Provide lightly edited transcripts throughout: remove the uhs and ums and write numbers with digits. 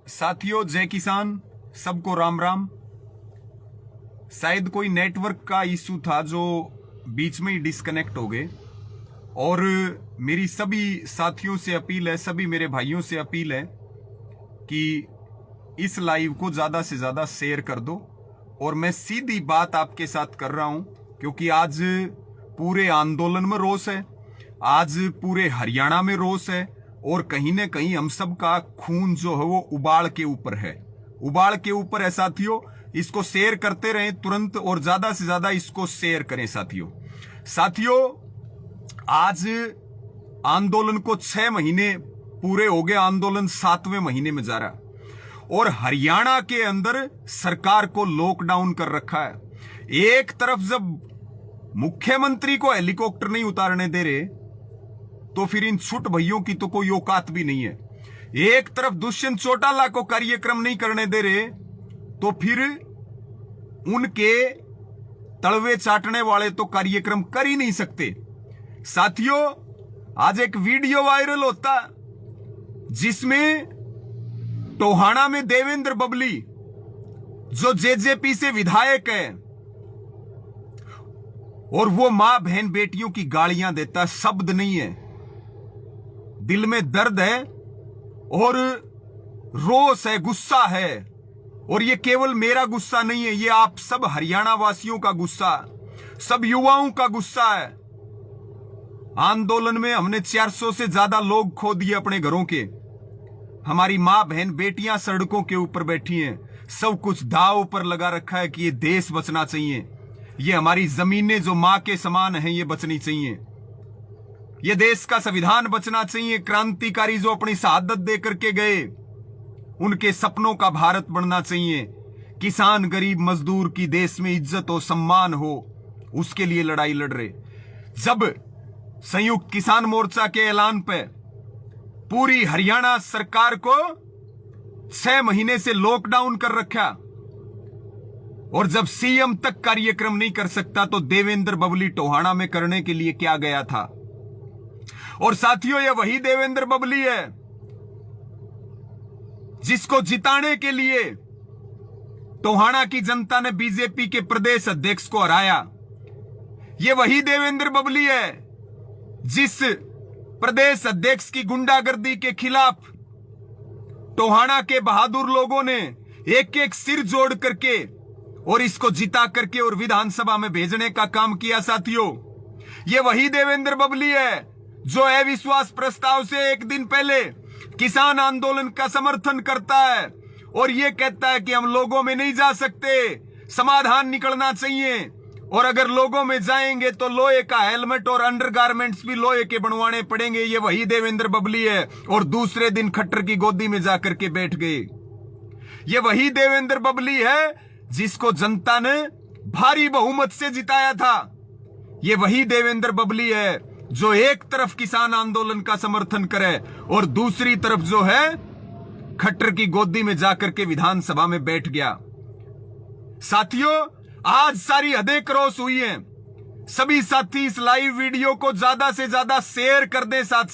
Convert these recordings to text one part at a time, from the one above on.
साथियों, जय किसान, सबको राम राम। शायद कोई नेटवर्क का इशू था जो बीच में ही डिस्कनेक्ट हो गए। और मेरी सभी साथियों से अपील है, सभी मेरे भाइयों से अपील है कि इस लाइव को ज़्यादा से ज़्यादा शेयर कर दो। और मैं सीधी बात आपके साथ कर रहा हूं क्योंकि आज पूरे आंदोलन में रोष है, आज पूरे हरियाणा में रोष है और कहीं ना कहीं हम सब का खून जो है वो उबाल के ऊपर है, उबाल के ऊपर है। साथियों, इसको शेयर करते रहें तुरंत और ज्यादा से ज्यादा इसको शेयर करें। साथियों, आज आंदोलन को 6 महीने पूरे हो गए, आंदोलन 7वें महीने में जा रहा और हरियाणा के अंदर सरकार को लॉकडाउन कर रखा है। एक तरफ जब मुख्यमंत्री को हेलीकॉप्टर नहीं उतारने दे रहे तो फिर इन छुट भइयों की तो कोई औकात भी नहीं है। एक तरफ दुष्यंत चौटाला को कार्यक्रम नहीं करने दे रहे तो फिर उनके तलवे चाटने वाले तो कार्यक्रम कर ही नहीं सकते। साथियों, आज एक वीडियो वायरल होता जिसमें टोहाना में देवेंद्र बबली जो जेजेपी से विधायक है और वो मां बहन बेटियों की गालियां देता, शब्द नहीं है, दिल में दर्द है और रोष है, गुस्सा है। और ये केवल मेरा गुस्सा नहीं है, ये आप सब हरियाणा वासियों का गुस्सा, सब युवाओं का गुस्सा है। आंदोलन में हमने 400 से ज्यादा लोग खो दिए अपने घरों के। हमारी मां बहन बेटियां सड़कों के ऊपर बैठी हैं, सब कुछ दांव पर लगा रखा है कि ये देश बचना चाहिए, ये हमारी जमीनें जो मां के समान हैं ये बचनी चाहिए, ये देश का संविधान बचना चाहिए। क्रांतिकारी जो अपनी शहादत दे करके गए उनके सपनों का भारत बनना चाहिए। किसान गरीब मजदूर की देश में इज्जत हो, सम्मान हो, उसके लिए लड़ाई लड़ रहे। जब संयुक्त किसान मोर्चा के ऐलान पे पूरी हरियाणा सरकार को 6 महीने से लॉकडाउन कर रखा और जब सीएम तक कार्यक्रम नहीं कर सकता तो देवेंद्र बबली टोहाना में करने के लिए क्या गया था। और साथियों, ये वही देवेंद्र बबली है जिसको जिताने के लिए टोहाना की जनता ने बीजेपी के प्रदेश अध्यक्ष को हराया। ये वही देवेंद्र बबली है जिस प्रदेश अध्यक्ष की गुंडागर्दी के खिलाफ टोहाना के बहादुर लोगों ने एक एक सिर जोड़ करके और इसको जिता करके और विधानसभा में भेजने का काम किया। साथियों, ये वही देवेंद्र बबली है जो अविश्वास प्रस्ताव से एक दिन पहले किसान आंदोलन का समर्थन करता है और ये कहता है कि हम लोगों में नहीं जा सकते, समाधान निकलना चाहिए और अगर लोगों में जाएंगे तो लोहे का हेलमेट और अंडरगारमेंट्स भी लोहे के बनवाने पड़ेंगे। ये वही देवेंद्र बबली है और दूसरे दिन खट्टर की गोदी में जाकर के बैठ गए। ये वही देवेंद्र बबली है जिसको जनता ने भारी बहुमत से जिताया था। ये वही देवेंद्र बबली है जो एक तरफ किसान आंदोलन का समर्थन करे और दूसरी तरफ जो है खट्टर की गोदी में जाकर के विधानसभा में बैठ गया। साथियों, आज सारी हदें क्रॉस हुई हैं। सभी साथी इस लाइव वीडियो को ज्यादा से ज्यादा शेयर कर दें, साथ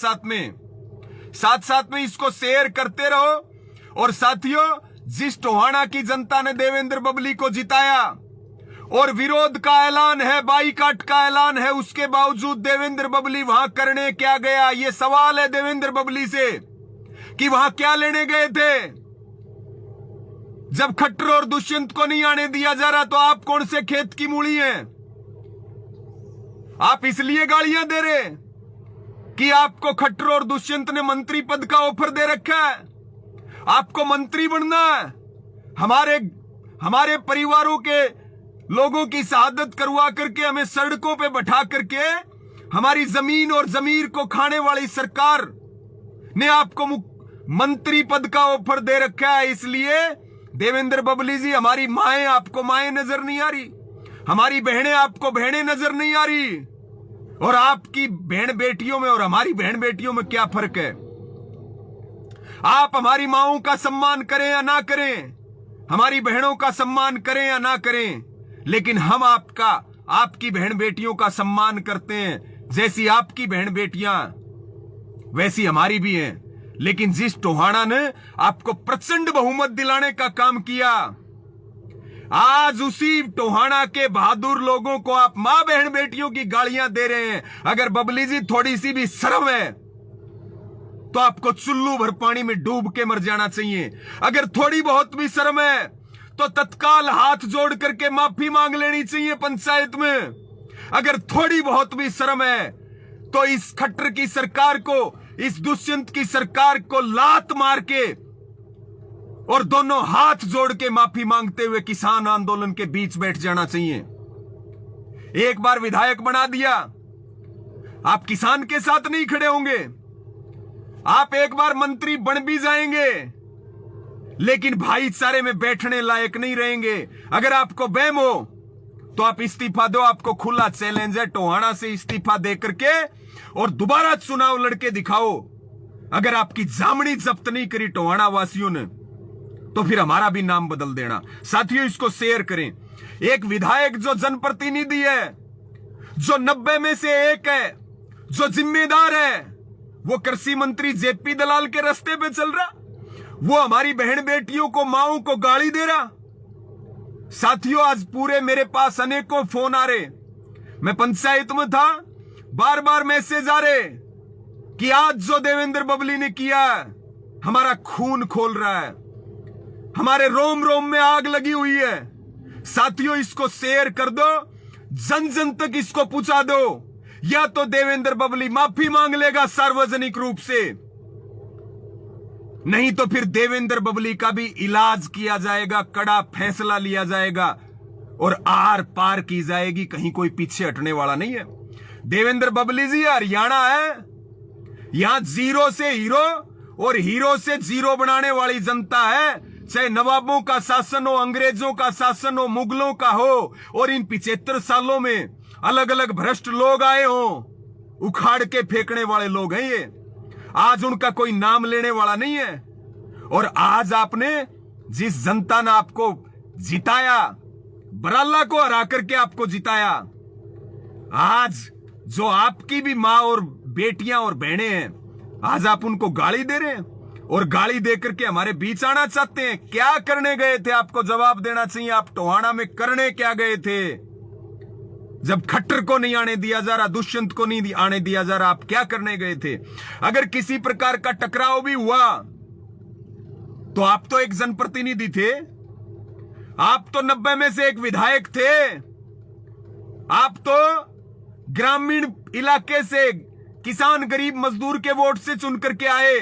साथ में इसको शेयर करते रहो। और साथियों, जिस टोहाना की जनता ने देवेंद्र बबली को जिताया और विरोध का ऐलान है, बाईकाट का ऐलान है, उसके बावजूद देवेंद्र बबली वहां करने क्या गया? ये सवाल है देवेंद्र बबली से कि वहां क्या लेने गए थे। जब खट्टर और दुष्यंत को नहीं आने दिया जा रहा तो आप कौन से खेत की मूली हैं? आप इसलिए गालियां दे रहे कि आपको खट्टर और दुष्यंत ने मंत्री पद का ऑफर दे रखा है, आपको मंत्री बनना है। हमारे परिवारों के लोगों की शहादत करवा करके हमें सड़कों पे बैठा करके हमारी जमीन और जमीर को खाने वाली सरकार ने आपको मंत्री पद का ऑफर दे रखा है। इसलिए देवेंद्र बबली जी, हमारी माएं आपको माएं नजर नहीं आ रही, हमारी बहनें आपको बहनें नजर नहीं आ रही, और आपकी बहन बेटियों में और हमारी बहन बेटियों में क्या फर्क है? आप हमारी माओं का सम्मान करें या ना करें, हमारी बहनों का सम्मान करें या ना करें, लेकिन हम आपकी बहन बेटियों का सम्मान करते हैं। जैसी आपकी बहन बेटियां वैसी हमारी भी हैं। लेकिन जिस टोहाना ने आपको प्रचंड बहुमत दिलाने का काम किया, आज उसी टोहाना के बहादुर लोगों को आप मां बहन बेटियों की गालियां दे रहे हैं। अगर बबली जी थोड़ी सी भी शर्म है तो आपको चुल्लू भर पानी में डूब के मर जाना चाहिए। अगर थोड़ी बहुत भी शर्म है तो तत्काल हाथ जोड़ करके माफी मांग लेनी चाहिए पंचायत में। अगर थोड़ी बहुत भी शर्म है तो इस खट्टर की सरकार को, इस दुष्यंत की सरकार को लात मार के और दोनों हाथ जोड़ के माफी मांगते हुए किसान आंदोलन के बीच बैठ जाना चाहिए। एक बार विधायक बना दिया, आप किसान के साथ नहीं खड़े होंगे। आप एक बार मंत्री बन भी जाएंगे, लेकिन भाईचारे में बैठने लायक नहीं रहेंगे। अगर आपको वहम हो तो आप इस्तीफा दो। आपको खुला चैलेंज है, टोहाना से इस्तीफा दे करके और दोबारा चुनाव लड़के दिखाओ। अगर आपकी जामनी जब्त नहीं करी टोहाना वासियों ने तो फिर हमारा भी नाम बदल देना। साथियों, इसको शेयर करें। एक विधायक जो जनप्रतिनिधि है, जो 90 में से एक है, जो जिम्मेदार है, वो कृषि मंत्री जेपी दलाल के रास्ते पे चल रहा, वो हमारी बहन बेटियों को, माओं को गाली दे रहा। साथियों, आज पूरे मेरे पास अनेकों फोन आ रहे, मैं पंचायत में था, बार बार मैसेज आ रहे कि आज जो देवेंद्र बबली ने किया हमारा खून खोल रहा है, हमारे रोम रोम में आग लगी हुई है। साथियों, इसको शेयर कर दो, जन जन तक इसको पूछा दो। या तो देवेंद्र बबली माफी मांग लेगा सार्वजनिक रूप से, नहीं तो फिर देवेंद्र बबली का भी इलाज किया जाएगा, कड़ा फैसला लिया जाएगा और आर पार की जाएगी। कहीं कोई पीछे हटने वाला नहीं है। देवेंद्र बबली जी हरियाणा है, यहां जीरो से हीरो और हीरो से जीरो बनाने वाली जनता है। चाहे नवाबों का शासन हो, अंग्रेजों का शासन हो, मुगलों का हो, और इन 75 सालों में अलग अलग भ्रष्ट लोग आए हो, उखाड़ के फेंकने वाले लोग हैं ये। आज उनका कोई नाम लेने वाला नहीं है। और आज आपने, जिस जनता ने आपको जिताया, बराला को हरा करके आपको जिताया, आज जो आपकी भी मां और बेटियां और बहनें हैं, आज आप उनको गाली दे रहे हैं और गाली दे करके हमारे बीच आना चाहते हैं। क्या करने गए थे? आपको जवाब देना चाहिए। आप टोहाना में करने क्या गए थे? जब खट्टर को नहीं आने दिया जा रहा, दुष्यंत को नहीं आने दिया जा रहा, आप क्या करने गए थे? अगर किसी प्रकार का टकराव भी हुआ तो आप तो एक जनप्रतिनिधि थे, आप तो 90 में से एक विधायक थे, आप तो ग्रामीण इलाके से किसान गरीब मजदूर के वोट से चुन करके आए।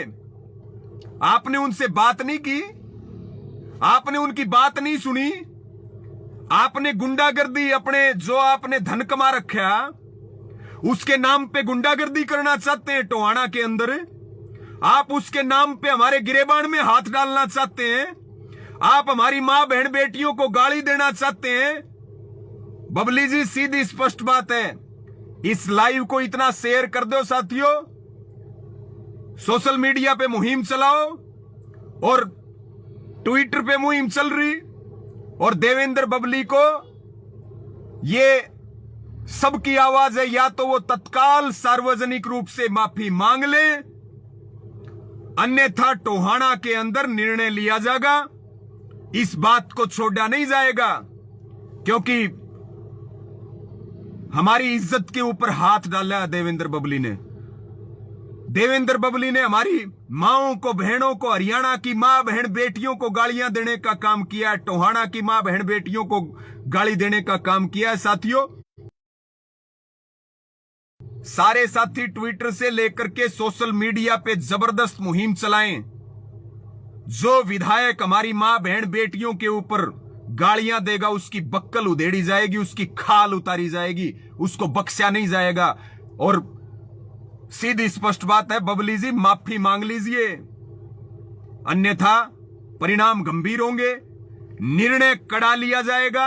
आपने उनसे बात नहीं की, आपने उनकी बात नहीं सुनी। आपने गुंडागर्दी, अपने जो आपने धन कमा रखा उसके नाम पे गुंडागर्दी करना चाहते हैं टोहाना के अंदर। आप उसके नाम पे हमारे गिरेबान में हाथ डालना चाहते हैं। आप हमारी मां बहन बेटियों को गाली देना चाहते हैं। बबली जी, सीधी स्पष्ट बात है, इस लाइव को इतना शेयर कर दो साथियों, सोशल मीडिया पे मुहिम चलाओ और ट्विटर पे मुहिम चल रही, और देवेंद्र बबली को ये सबकी आवाज है, या तो वो तत्काल सार्वजनिक रूप से माफी मांग ले, अन्यथा टोहाना के अंदर निर्णय लिया जाएगा। इस बात को छोड़ा नहीं जाएगा, क्योंकि हमारी इज्जत के ऊपर हाथ डाला देवेंद्र बबली ने। देवेंद्र बबली ने हमारी माओं को, बहनों को, हरियाणा की मां बहन बेटियों को गालियां देने का काम किया है, टोहाना की मां बहन बेटियों को गाली देने का काम किया है। साथियों, सारे साथी ट्विटर से लेकर के सोशल मीडिया पे जबरदस्त मुहिम चलाएं। जो विधायक हमारी मां बहन बेटियों के ऊपर गालियां देगा उसकी बक्कल उधेड़ी जाएगी, उसकी खाल उतारी जाएगी, उसको बख्शा नहीं जाएगा। और सीधी स्पष्ट बात है, बबली जी माफी मांग लीजिए, अन्यथा परिणाम गंभीर होंगे, निर्णय कड़ा लिया जाएगा।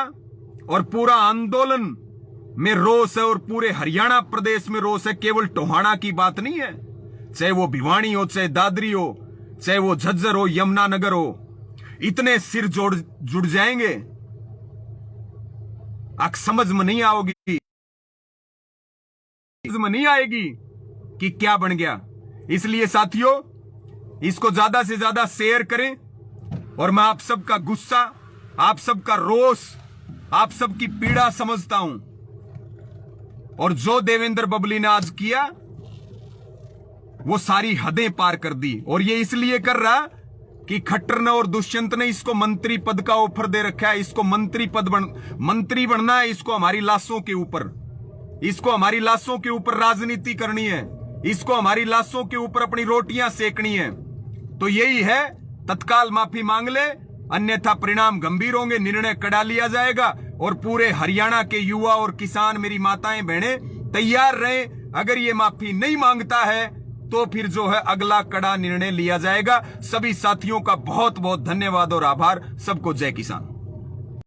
और पूरा आंदोलन में रोष है और पूरे हरियाणा प्रदेश में रोष है। केवल टोहाना की बात नहीं है, चाहे वो भिवानी हो, चाहे दादरी हो, चाहे वो झज्जर हो, यमुनानगर हो, इतने सिर जुड़ जाएंगे, समझ में नहीं आओगी, समझ में नहीं आएगी कि क्या बन गया। इसलिए साथियों, इसको ज्यादा से ज्यादा शेयर करें और मैं आप सबका गुस्सा, आप सबका रोष, आप सबकी पीड़ा समझता हूं। और जो देवेंद्र बबली ने आज किया वो सारी हदें पार कर दी, और ये इसलिए कर रहा कि खट्टर ने और दुष्यंत ने इसको मंत्री पद का ऑफर दे रखा है। इसको मंत्री बनना है, इसको हमारी लाशों के ऊपर, इसको हमारी लाशों के ऊपर राजनीति करनी है, इसको हमारी लाशों के ऊपर अपनी रोटियां सेकनी है। तो यही है, तत्काल माफी मांग ले, अन्यथा परिणाम गंभीर होंगे, निर्णय कड़ा लिया जाएगा। और पूरे हरियाणा के युवा और किसान, मेरी माताएं बहनें, तैयार रहें। अगर ये माफी नहीं मांगता है तो फिर जो है अगला कड़ा निर्णय लिया जाएगा। सभी साथियों का बहुत बहुत धन्यवाद और आभार। सबको जय किसान।